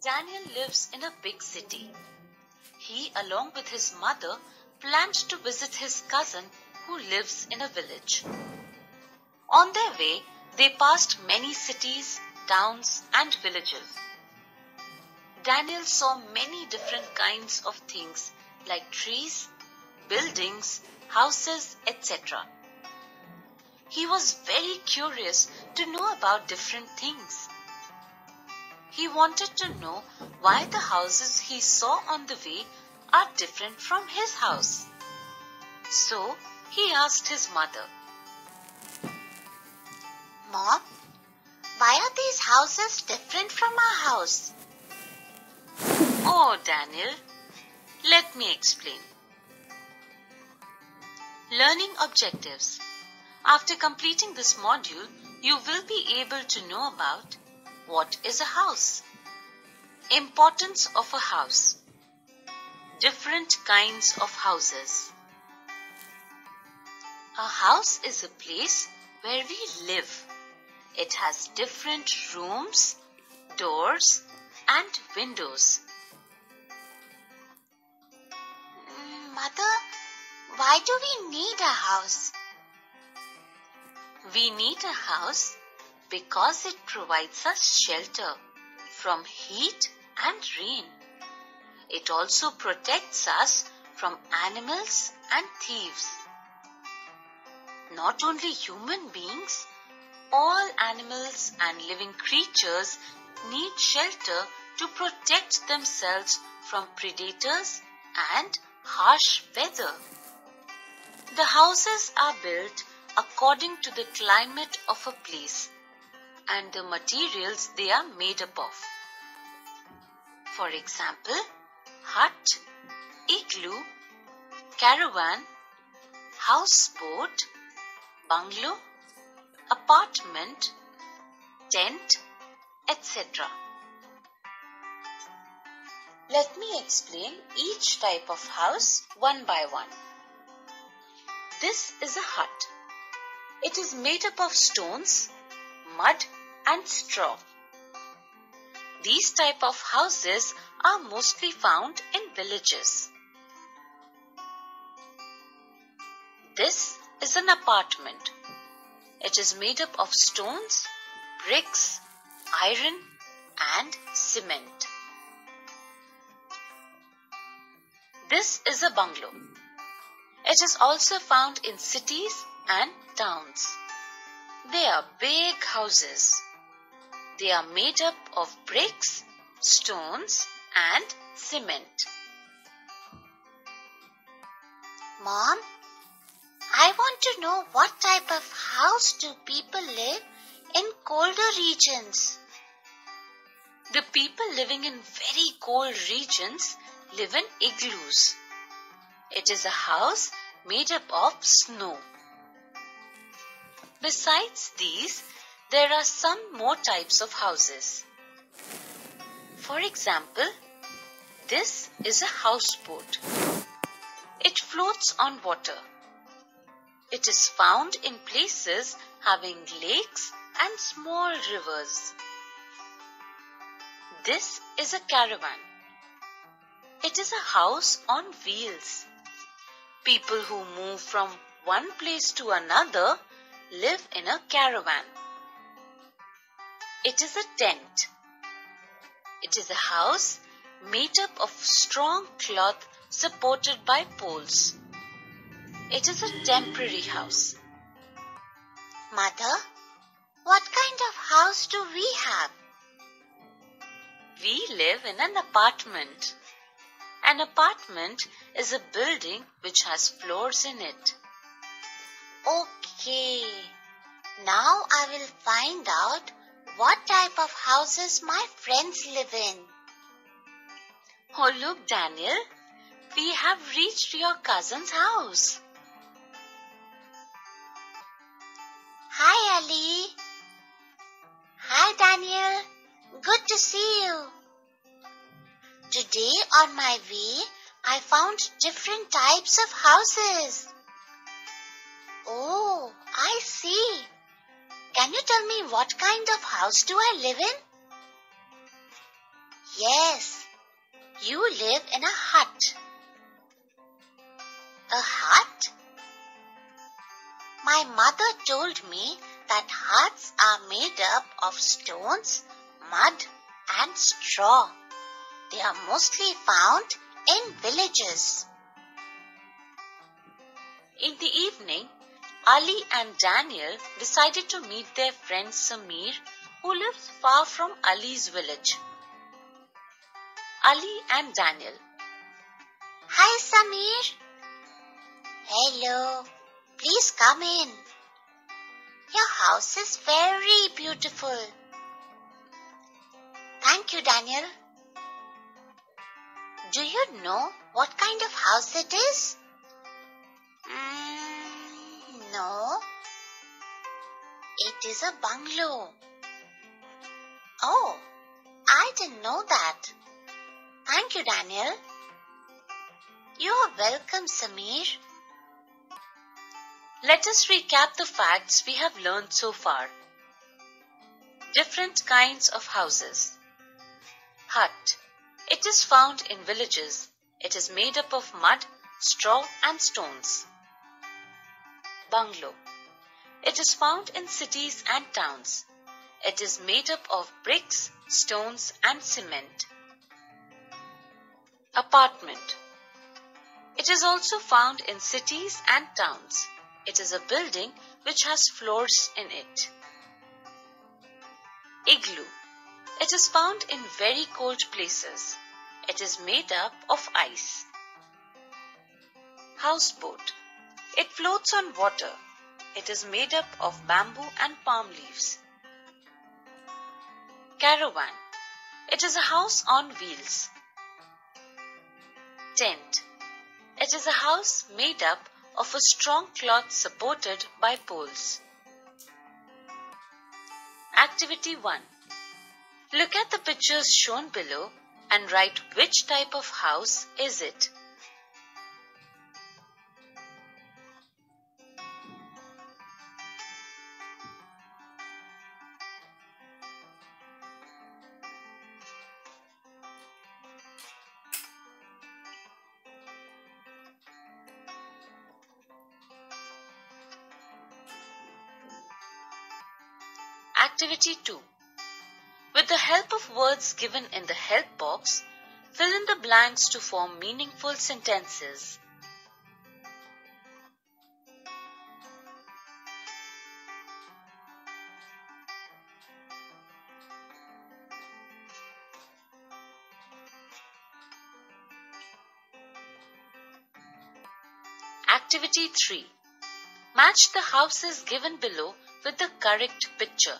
Daniel lives in a big city. He, along with his mother, planned to visit his cousin who lives in a village. On their way, they passed many cities, towns, and villages. Daniel saw many different kinds of things like trees, buildings, houses, etc. He was very curious to know about different things. He wanted to know why the houses he saw on the way are different from his house. So he asked his mother, "Mom, why are these houses different from our house?" "Oh, Daniel, let me explain." Learning objectives. After completing this module, you will be able to know about what is a house, importance of a house, different kinds of houses. A house is a place where we live. It has different rooms, doors, and windows. Mother, why do we need a house? We need a house because it provides us shelter from heat and rain. It also protects us from animals and thieves. Not only human beings, all animals and living creatures need shelter to protect themselves from predators and harsh weather. The houses are built according to the climate of a place and the materials they are made up of. For example, hut, igloo, caravan, houseboat, bungalow, apartment, tent, etc. Let me explain each type of house one by one. This is a hut. It is made up of stones, mud, and straw. These type of houses are mostly found in villages. This is an apartment. It is made up of stones, bricks, iron, and cement. This is a bungalow. It is also found in cities and towns. They are big houses. They are made up of bricks, stones, and cement. Mom, I want to know what type of house do people live in colder regions? The people living in very cold regions live in igloos. It is a house made up of snow. Besides these, there are some more types of houses. For example, this is a houseboat. It floats on water. It is found in places having lakes and small rivers. This is a caravan. It is a house on wheels. People who move from one place to another live in a caravan. It is a tent. It is a house made up of strong cloth supported by poles. It is a temporary house. Mother, what kind of house do we have? We live in an apartment. An apartment is a building which has floors in it. Okay, now I will find out what type of houses my friends live in. Oh, look, Daniel, we have reached your cousin's house. Hi, Ali. Hi, Daniel. Good to see you. Today on my way, I found different types of houses. Oh, I see. Can you tell me what kind of house do I live in? Yes, you live in a hut. A hut? My mother told me that huts are made up of stones, mud, and straw. They are mostly found in villages. In the evening, Ali and Daniel decided to meet their friend Samir, who lives far from Ali's village. Ali and Daniel. Hi, Samir. Hello. Please come in. Your house is very beautiful. Thank you, Daniel. Do you know what kind of house it is? No. It is a bungalow. Oh, I didn't know that. Thank you, Daniel. You are welcome, Samir. Let us recap the facts we have learned so far. Different kinds of houses. Hut. It is found in villages. It is made up of mud, straw and stones. Bungalow. It is found in cities and towns. It is made up of bricks, stones and cement. Apartment. It is also found in cities and towns. It is a building which has floors in it. Igloo. It is found in very cold places. It is made up of ice. Houseboat. It floats on water. It is made up of bamboo and palm leaves. Caravan. It is a house on wheels. Tent. It is a house made up of a strong cloth supported by poles. Activity 1. Look at the pictures shown below and write which type of house is it. Activity 2. With the help of words given in the help box, fill in the blanks to form meaningful sentences. Activity 3. Match the houses given below with the correct picture.